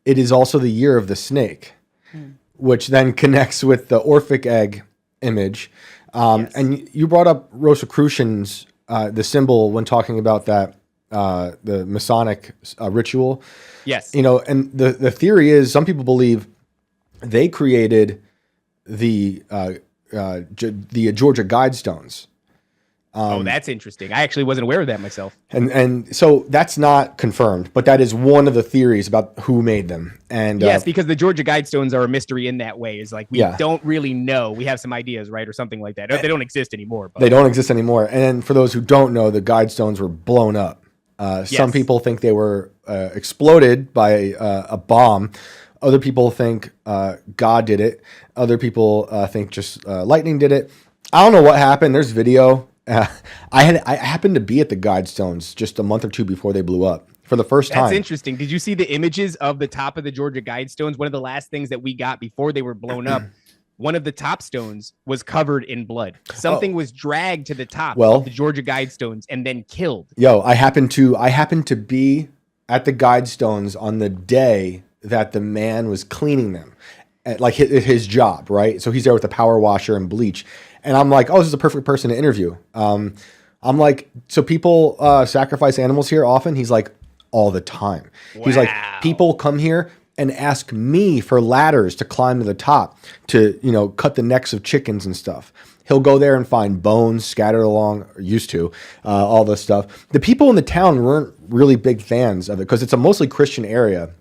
it is also the year of the snake, which then connects with the Orphic egg image. And you brought up Rosicrucians, the symbol, when talking about that, the Masonic ritual. Yes. You know, and the theory is some people believe they created the Georgia Guidestones. Oh, that's interesting. I actually wasn't aware of that myself. And so that's not confirmed, but that is one of the theories about who made them. And yes, because the Georgia Guidestones are a mystery in that way. Is like we don't really know. We have some ideas, right, or something like that. They don't exist anymore. But. They don't exist anymore. And for those who don't know, the Guidestones were blown up. Some people think they were exploded by a bomb. Other people think God did it. Other people think just lightning did it. I don't know what happened. There's video. I happened to be at the Guidestones just a month or two before they blew up for the first time. That's interesting. Did you see the images of the top of the Georgia Guidestones? One of the last things that we got before they were blown up, one of the top stones was covered in blood. Something was dragged to the top of the Georgia Guidestones and then killed. Yo, I happened to be at the Guidestones on the day that the man was cleaning them, like his job, right? So he's there with a power washer and bleach. And I'm like, oh, this is a perfect person to interview. I'm like, so people sacrifice animals here often? He's like, all the time. Wow. He's like, people come here and ask me for ladders to climb to the top to, you know, cut the necks of chickens and stuff. He'll go there and find bones scattered along, or used to, all this stuff. The people in the town weren't really big fans of it because it's a mostly Christian area.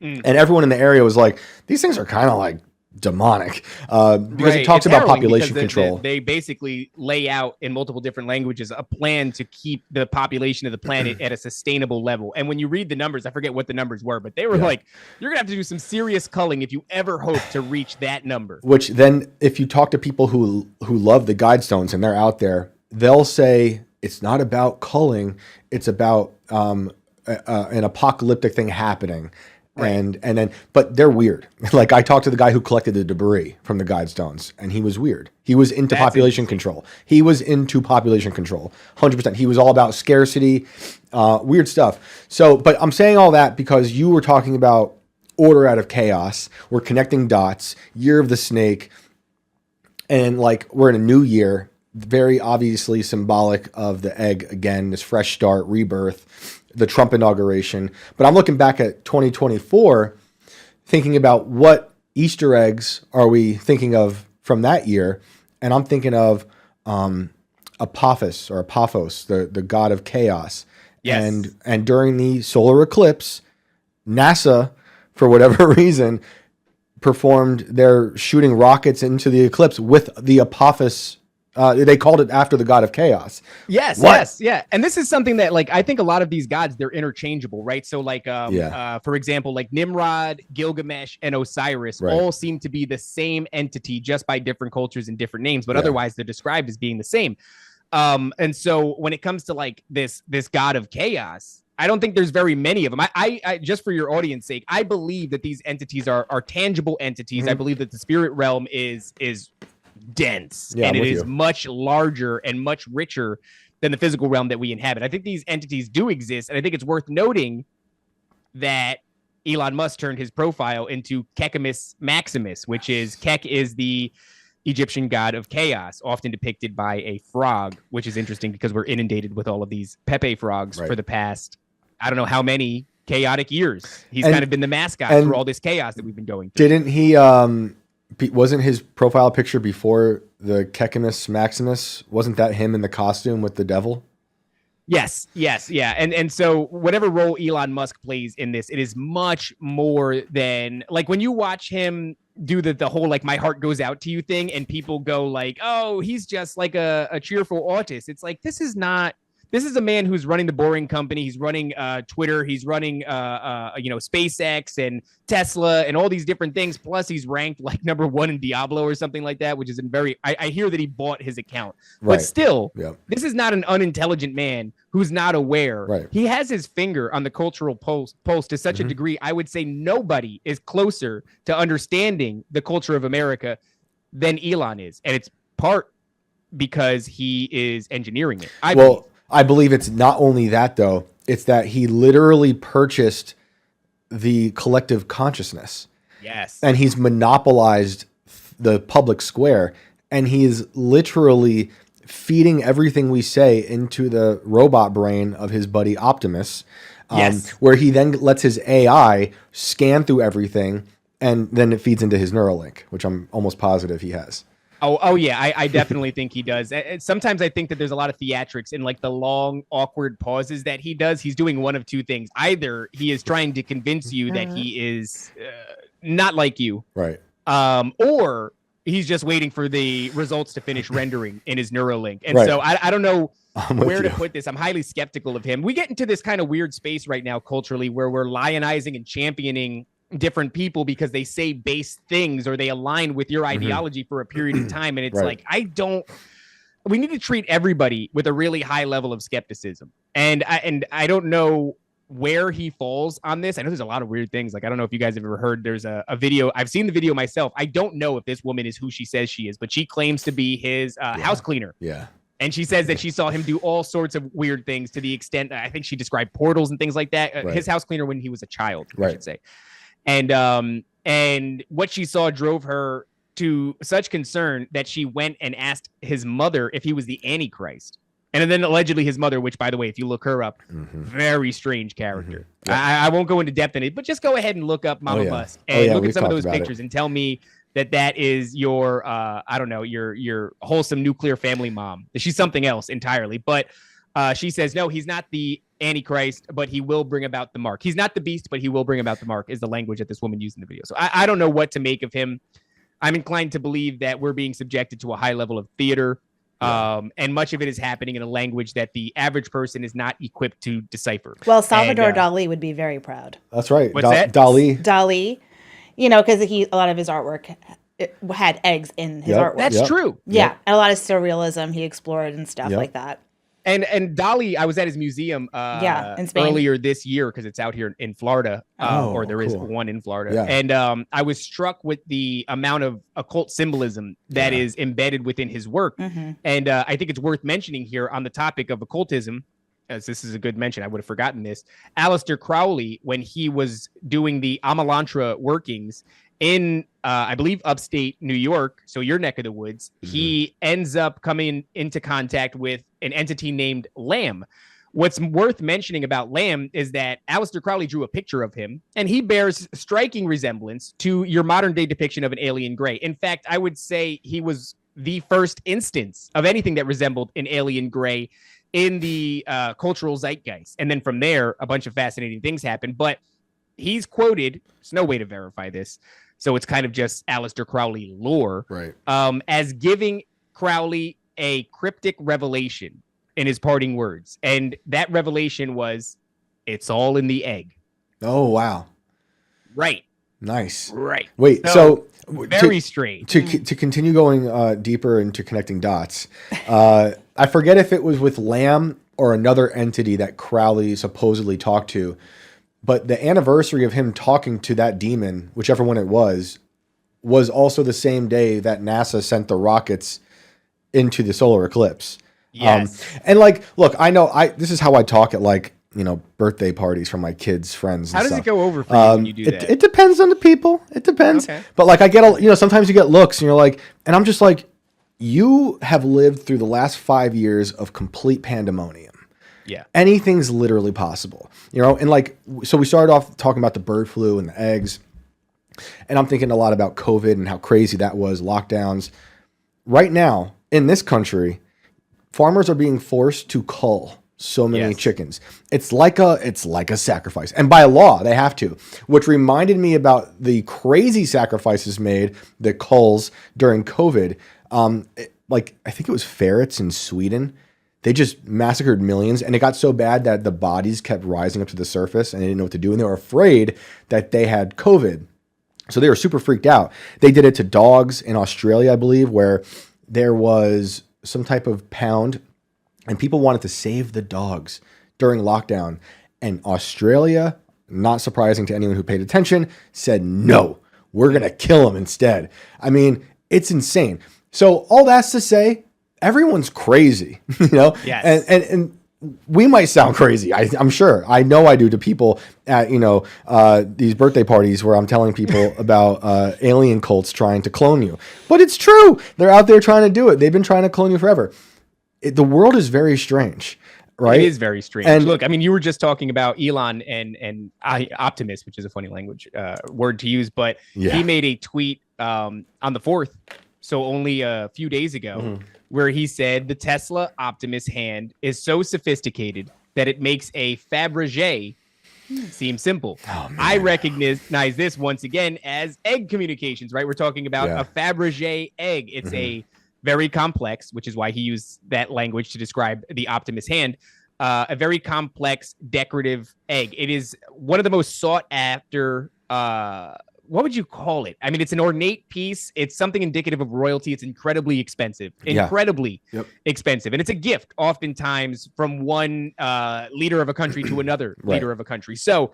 And everyone in the area was like, these things are kind of like demonic because it talks about population control. They basically lay out in multiple different languages a plan to keep the population of the planet at a sustainable level. And when you read the numbers, I forget what the numbers were, but they were like, you're gonna have to do some serious culling if you ever hope to reach that number. Which then, if you talk to people who love the Guidestones and they're out there, they'll say it's not about culling, it's about an apocalyptic thing happening. Right. And then, but they're weird. Like I talked to the guy who collected the debris from the Guidestones, and he was weird. He was into population control. He was into population control, 100%. He was all about scarcity, weird stuff. So, but I'm saying all that because you were talking about order out of chaos. We're connecting dots, year of the snake, and like we're in a new year, very obviously symbolic of the egg again, this fresh start, rebirth, the Trump inauguration. But I'm looking back at 2024, thinking about what Easter eggs are we thinking of from that year. And I'm thinking of Apophis, the god of chaos. Yes. And during the solar eclipse, NASA, for whatever reason, performed their shooting rockets into the eclipse with the Apophis. They called it after the god of chaos. Yes, yes, yeah. And this is something that, like, I think a lot of these gods, they're interchangeable, right? So, like, for example, like Nimrod, Gilgamesh, and Osiris all seem to be the same entity, just by different cultures and different names, but otherwise they're described as being the same. And so when it comes to like this god of chaos, I don't think there's very many of them. I just for your audience sake, I believe that these entities are tangible entities. Mm-hmm. I believe that the spirit realm is dense and it is much larger and much richer than the physical realm that we inhabit. I think these entities do exist, and I think it's worth noting that Elon Musk turned his profile into Kekimus Maximus, which is Kek is the Egyptian god of chaos, often depicted by a frog, which is interesting because we're inundated with all of these Pepe frogs for the past, I don't know how many chaotic years. He's kind of been the mascot through all this chaos that we've been going through. Didn't he, wasn't his profile picture before the Kekimus Maximus? Wasn't that him in the costume with the devil? Yes, yeah. And so whatever role Elon Musk plays in this, it is much more than, like, when you watch him do the whole, like, my heart goes out to you thing, and people go like, oh, he's just like a cheerful autist. It's like, this is a man who's running the Boring Company. He's running Twitter. He's running SpaceX and Tesla and all these different things. Plus, he's ranked like #1 in Diablo or something like that, which is I hear that he bought his account. Right. But still, this is not an unintelligent man who's not aware. Right. He has his finger on the cultural pulse to such a degree. I would say nobody is closer to understanding the culture of America than Elon is, and it's part because he is engineering it. I believe it's not only that, though. It's that he literally purchased the collective consciousness. Yes. And he's monopolized the public square, and he is literally feeding everything we say into the robot brain of his buddy Optimus, where he then lets his AI scan through everything, and then it feeds into his Neuralink, which I'm almost positive he has. Oh yeah, I definitely think he does. Sometimes I think that there's a lot of theatrics in like the long, awkward pauses that he does. He's doing one of two things. Either he is trying to convince you that he is not like you, right? Or he's just waiting for the results to finish rendering in his Neuralink. And so I don't know where to put this. I'm highly skeptical of him. We get into this kind of weird space right now culturally where we're lionizing and championing different people because they say base things or they align with your ideology for a period of time. And it's like, we need to treat everybody with a really high level of skepticism. And I don't know where he falls on this. I know there's a lot of weird things. Like, I don't know if you guys have ever heard, there's a video. I've seen the video myself. I don't know if this woman is who she says she is, but she claims to be his house cleaner. Yeah. And she says that she saw him do all sorts of weird things to the extent, I think she described portals and things like that. His house cleaner when he was a child, I should say. And what she saw drove her to such concern that she went and asked his mother if he was the Antichrist. And then allegedly his mother, which, by the way, if you look her up, very strange character. I won't go into depth in it, but just go ahead and look up Mama Musk and look at some of those pictures and tell me that is your, I don't know, your wholesome nuclear family mom. She's something else entirely. But she says, no, he's not the Antichrist, but he will bring about the mark. He's not the beast, but he will bring about the mark is the language that this woman used in the video. So I don't know what to make of him. I'm inclined to believe that we're being subjected to a high level of theater. And much of it is happening in a language that the average person is not equipped to decipher. Well, Salvador Dali would be very proud. That's right. What's that? Dali, you know, because a lot of his artwork had eggs in his artwork. That's true. Yeah. And a lot of surrealism he explored and stuff like that. And Dali, I was at his museum in Spain earlier this year because it's out here in Florida, or there is one in Florida. And I was struck with the amount of occult symbolism that is embedded within his work. And I think it's worth mentioning here on the topic of occultism, as this is a good mention, I would have forgotten this. Aleister Crowley, when he was doing the Amalantra workings in, I believe, upstate New York, so your neck of the woods, he ends up coming into contact with an entity named Lamb. What's worth mentioning about Lamb is that Aleister Crowley drew a picture of him, and he bears striking resemblance to your modern-day depiction of an alien gray. In fact, I would say he was the first instance of anything that resembled an alien gray in the cultural zeitgeist. And then from there, a bunch of fascinating things happened. But he's quoted, there's no way to verify this, so it's kind of just Aleister Crowley lore, as giving Crowley a cryptic revelation in his parting words. And that revelation was, it's all in the egg. Oh, wow. Right. Nice. Right. Wait, so very strange. To continue going deeper into connecting dots, I forget if it was with Lamb or another entity that Crowley supposedly talked to, but the anniversary of him talking to that demon, whichever one it was also the same day that NASA sent the rockets into the solar eclipse. Yes. And like, look, I know this is how I talk at like, you know, birthday parties for my kids' friends. How does it go over for you when you do that? It depends on the people. It depends. Okay. But like I get, sometimes you get looks and you're like, and I'm just like, you have lived through the last 5 years of complete pandemonium. Yeah. Anything's literally possible, and like, so we started off talking about the bird flu and the eggs, and I'm thinking a lot about COVID and how crazy that was, lockdowns. Right now in this country, farmers are being forced to cull so many chickens. It's like a sacrifice. And by law, they have to, which reminded me about the crazy sacrifices made, the culls during COVID. I think it was ferrets in Sweden. They just massacred millions, and it got so bad that the bodies kept rising up to the surface, and they didn't know what to do, and they were afraid that they had COVID. So they were super freaked out. They did it to dogs in Australia, I believe, where there was some type of pound, and people wanted to save the dogs during lockdown. And Australia, not surprising to anyone who paid attention, said, no, we're going to kill them instead. I mean, it's insane. So all that's to say, everyone's crazy, Yes. And we might sound crazy. I'm sure. I know I do to people at, these birthday parties where I'm telling people about alien cults trying to clone you. But it's true. They're out there trying to do it. They've been trying to clone you forever. The world is very strange, right? It is very strange. And look, I mean, you were just talking about Elon and Optimus, which is a funny language word to use, but he made a tweet on the 4th, so only a few days ago, where he said the Tesla Optimus hand is so sophisticated that it makes a Fabergé seem simple. Oh, I recognize this once again as egg communications, right? We're talking about a Fabergé egg. It's a very complex, which is why he used that language to describe the Optimus hand, a very complex decorative egg. It is one of the most sought after what would you call it? I mean, it's an ornate piece. It's something indicative of royalty. It's incredibly expensive, expensive. And it's a gift oftentimes from one leader of a country to another leader of a country. So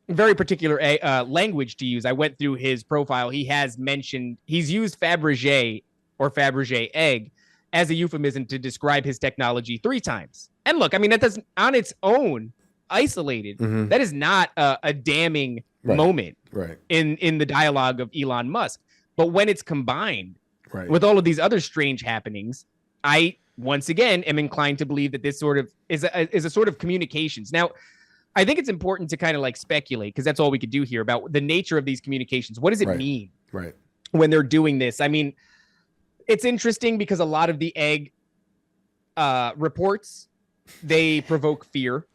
very particular language to use. I went through his profile. He has mentioned, he's used Fabergé or Fabergé egg as a euphemism to describe his technology 3 times. And look, I mean, that doesn't on its own, isolated, that is not a damning moment in the dialogue of Elon Musk. But when it's combined with all of these other strange happenings, I once again am inclined to believe that this sort of is a sort of communications. Now, I think it's important to kind of like speculate, because that's all we could do here, about the nature of these communications. What does it mean when they're doing this? I mean, it's interesting because a lot of the egg reports, they provoke fear.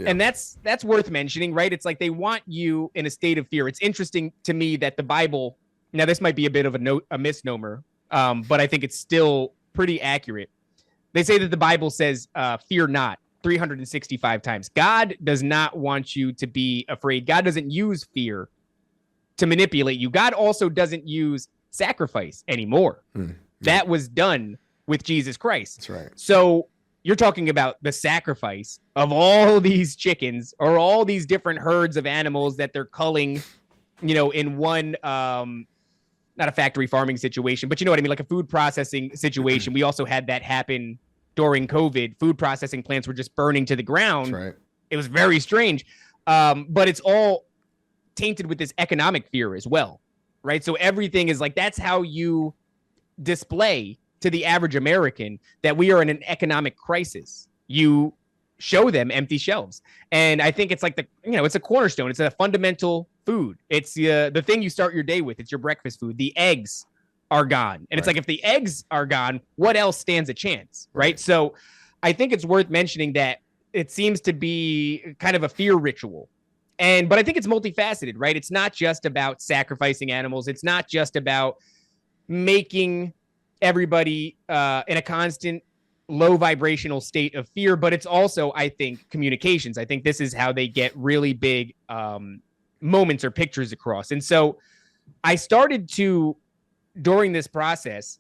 And that's worth mentioning, right? It's like they want you in a state of fear. It's interesting to me that the Bible, now this might be a bit of a misnomer, but I think it's still pretty accurate. They say that the Bible says, fear not, 365 times. God does not want you to be afraid. God doesn't use fear to manipulate you. God also doesn't use sacrifice anymore. That was done with Jesus Christ. That's right. So you're talking about the sacrifice of all these chickens or all these different herds of animals that they're culling, in one, not a factory farming situation, but you know what I mean? Like a food processing situation. We also had that happen during COVID. Food processing plants were just burning to the ground. That's right. It was very strange. But it's all tainted with this economic fear as well, right? So everything is like, that's how you display to the average American that we are in an economic crisis. You show them empty shelves. And I think it's like it's a cornerstone. It's a fundamental food. It's the thing you start your day with. It's your breakfast food. The eggs are gone. And it's like, if the eggs are gone, what else stands a chance, right? So I think it's worth mentioning that it seems to be kind of a fear ritual. But I think it's multifaceted, right? It's not just about sacrificing animals. It's not just about making everybody in a constant low vibrational state of fear, but it's also, I think, communications. I think this is how they get really big moments or pictures across. And so I started to, during this process,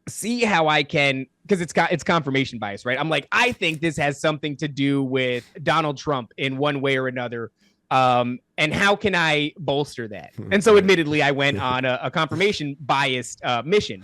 see how I can, because it's confirmation bias, right? I'm like, I think this has something to do with Donald Trump in one way or another. And how can I bolster that? And so admittedly, I went on a confirmation biased mission.